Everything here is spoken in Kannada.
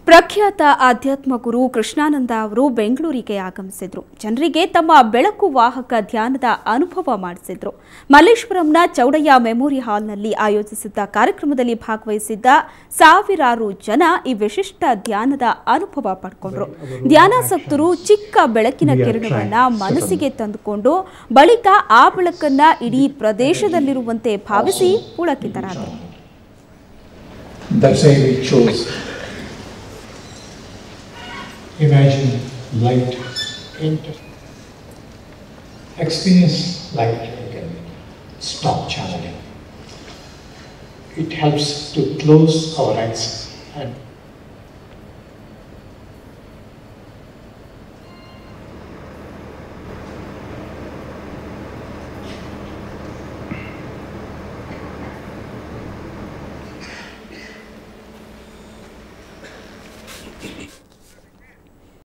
ಪ್ರಖ್ಯಾತ ಆಧ್ಯಾತ್ಮ ಗುರು ಕೃಷ್ಣಾನಂದ ಅವರು ಬೆಂಗಳೂರಿಗೆ ಆಗಮಿಸಿದ್ರು. ಜನರಿಗೆ ತಮ್ಮ ಬೆಳಕು ವಾಹಕ ಧ್ಯಾನದ ಅನುಭವ ಮಾಡಿಸಿದ್ರು. ಮಲ್ಲೇಶ್ವರಂನ ಚೌಡಯ್ಯ ಮೆಮೋರಿ ಹಾಲ್ನಲ್ಲಿ ಆಯೋಜಿಸಿದ್ದ ಕಾರ್ಯಕ್ರಮದಲ್ಲಿ ಭಾಗವಹಿಸಿದ್ದ ಸಾವಿರಾರು ಜನ ಈ ವಿಶಿಷ್ಟ ಧ್ಯಾನದ ಅನುಭವ ಪಡ್ಕೊಂಡ್ರು. ಧ್ಯಾನಾಸಕ್ತರು ಚಿಕ್ಕ ಬೆಳಕಿನ ಕಿರಣವನ್ನ ಮನಸ್ಸಿಗೆ ತಂದುಕೊಂಡು ಬಳಿಕ ಆ ಬೆಳಕನ್ನ ಇಡೀ ಪ್ರದೇಶದಲ್ಲಿರುವಂತೆ ಭಾವಿಸಿ ಪುಳಕಿತರಾದರು. Imagine light, enter. Experience light, you can stop channeling. It helps to close our eyes and